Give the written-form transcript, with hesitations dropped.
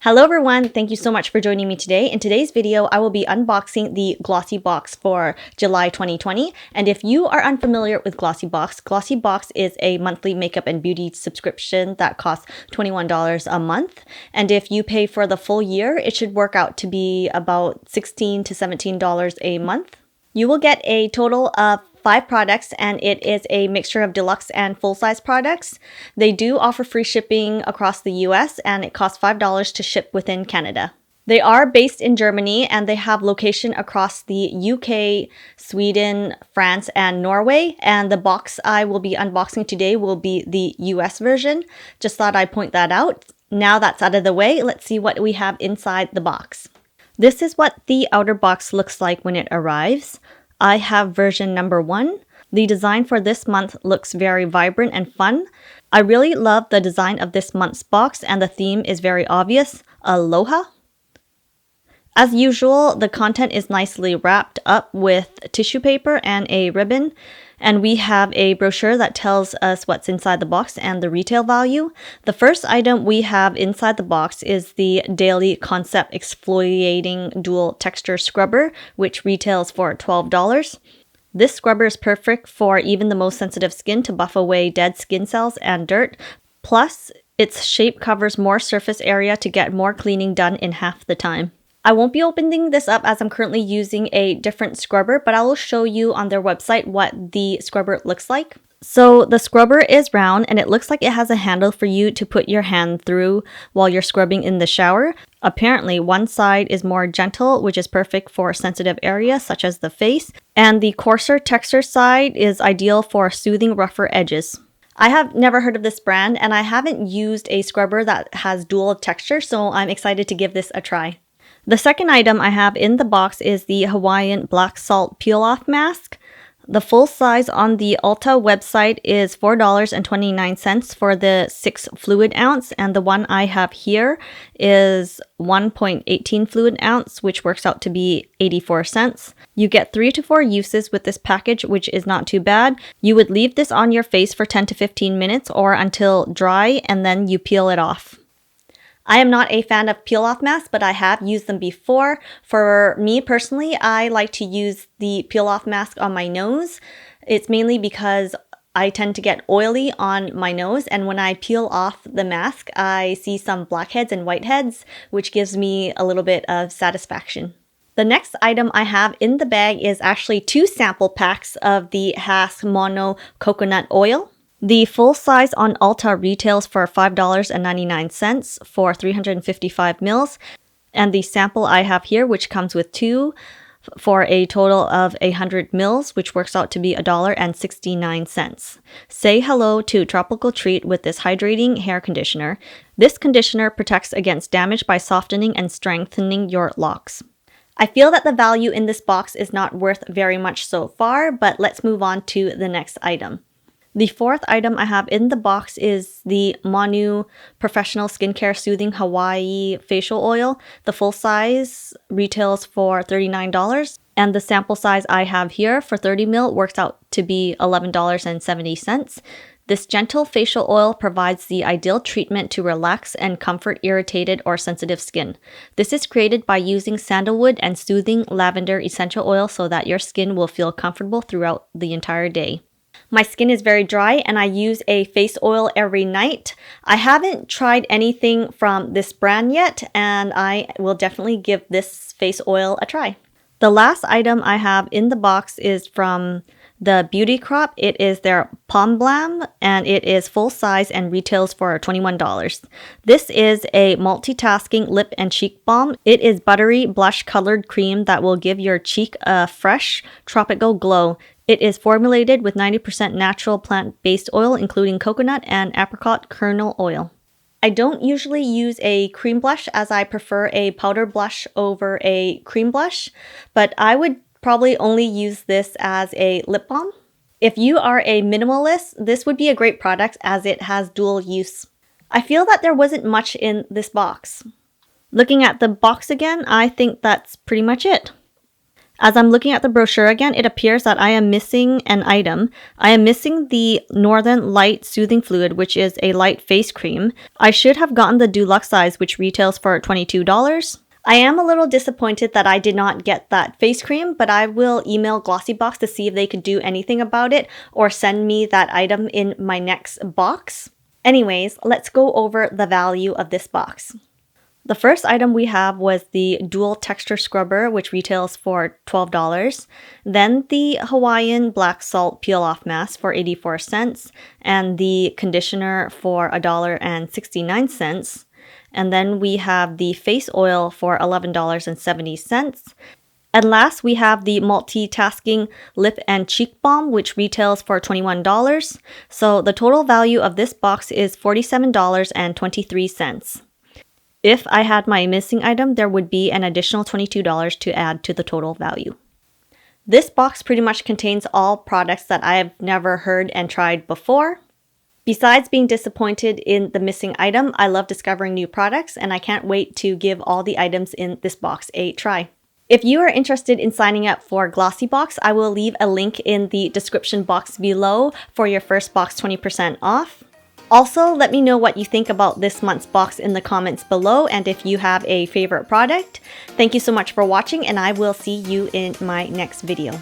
Hello everyone, thank you so much for joining me today. In today's video, I will be unboxing the GlossyBox for July 2020. And if you are unfamiliar with GlossyBox, GlossyBox is a monthly makeup and beauty subscription that costs $21 a month. And if you pay for the full year, it should work out to be about $16 to $17 a month. You will get a total of 5 products, and it is a mixture of deluxe and full-size products. They do offer free shipping across the US, and it costs $5 to ship within Canada. They are based in Germany, and they have location across the UK, Sweden, France, and Norway. And the box I will be unboxing today will be the US version. Just thought I'd point that out. Now that's out of the way, let's see what we have inside the box. This is what the outer box looks like when it arrives. I have version number 1. The design for this month looks very vibrant and fun. I really love the design of this month's box, and the theme is very obvious, aloha. As usual, the content is nicely wrapped up with tissue paper and a ribbon, and we have a brochure that tells us what's inside the box and the retail value. The first item we have inside the box is the Daily Concept Exfoliating Dual Texture Scrubber, which retails for $12. This scrubber is perfect for even the most sensitive skin to buff away dead skin cells and dirt. Plus, its shape covers more surface area to get more cleaning done in half the time. I won't be opening this up as I'm currently using a different scrubber, but I will show you on their website what the scrubber looks like. So the scrubber is round, and it looks like it has a handle for you to put your hand through while you're scrubbing in the shower. Apparently, one side is more gentle, which is perfect for sensitive areas such as the face, and the coarser texture side is ideal for soothing rougher edges. I have never heard of this brand, and I haven't used a scrubber that has dual texture, so I'm excited to give this a try. The second item I have in the box is the Hawaiian Black Salt Peel-Off Mask. The full size on the Ulta website is $4.29 for the 6 fluid ounce, and the one I have here is 1.18 fluid ounce, which works out to be 84 cents. You get 3 to 4 uses with this package, which is not too bad. You would leave this on your face for 10 to 15 minutes or until dry, and then you peel it off. I am not a fan of peel-off masks, but I have used them before. For me personally, I like to use the peel-off mask on my nose. It's mainly because I tend to get oily on my nose, and when I peel off the mask, I see some blackheads and whiteheads, which gives me a little bit of satisfaction. The next item I have in the bag is actually 2 sample packs of the Hask MONU coconut oil. The full size on Ulta retails for $5.99 for 355 mils, and the sample I have here, which comes with 2 for a total of 100 mils, which works out to be $1.69. Say hello to Tropical Treat with this hydrating hair conditioner. This conditioner protects against damage by softening and strengthening your locks. I feel that the value in this box is not worth very much so far, but let's move on to the next item. The fourth item I have in the box is the MONU Professional Skincare Soothing Hawaii Facial Oil. The full size retails for $39, and the sample size I have here for 30 ml works out to be $11.70. This gentle facial oil provides the ideal treatment to relax and comfort irritated or sensitive skin. This is created by using sandalwood and soothing lavender essential oil so that your skin will feel comfortable throughout the entire day. My skin is very dry, and I use a face oil every night. I haven't tried anything from this brand yet, and I will definitely give this face oil a try. The last item I have in the box is from the Beauty Crop. It is their Pom Balm, and it is full size and retails for $21. This is a multitasking lip and cheek balm. It is buttery blush colored cream that will give your cheek a fresh tropical glow. It is formulated with 90% natural plant-based oil, including coconut and apricot kernel oil. I don't usually use a cream blush, as I prefer a powder blush over a cream blush, but I would probably only use this as a lip balm. If you are a minimalist, this would be a great product as it has dual use. I feel that there wasn't much in this box. Looking at the box again, I think that's pretty much it. As I'm looking at the brochure again, it appears that I am missing an item. I am missing the Northern Light Soothing Fluid, which is a light face cream. I should have gotten the deluxe size, which retails for $22. I am a little disappointed that I did not get that face cream, but I will email GlossyBox to see if they could do anything about it or send me that item in my next box. Anyways, let's go over the value of this box. The first item we have was the dual texture scrubber, which retails for $12. Then the Hawaiian black salt peel off mask for 84 cents and the conditioner for $1.69. And then we have the face oil for $11.70. And last, we have the multitasking lip and cheek balm, which retails for $21. So the total value of this box is $47.23. If I had my missing item, there would be an additional $22 to add to the total value. This box pretty much contains all products that I have never heard and tried before. Besides being disappointed in the missing item, I love discovering new products, and I can't wait to give all the items in this box a try. If you are interested in signing up for GlossyBox, I will leave a link in the description box below for your first box 20% off. Also, let me know what you think about this month's box in the comments below and if you have a favorite product. Thank you so much for watching, and I will see you in my next video.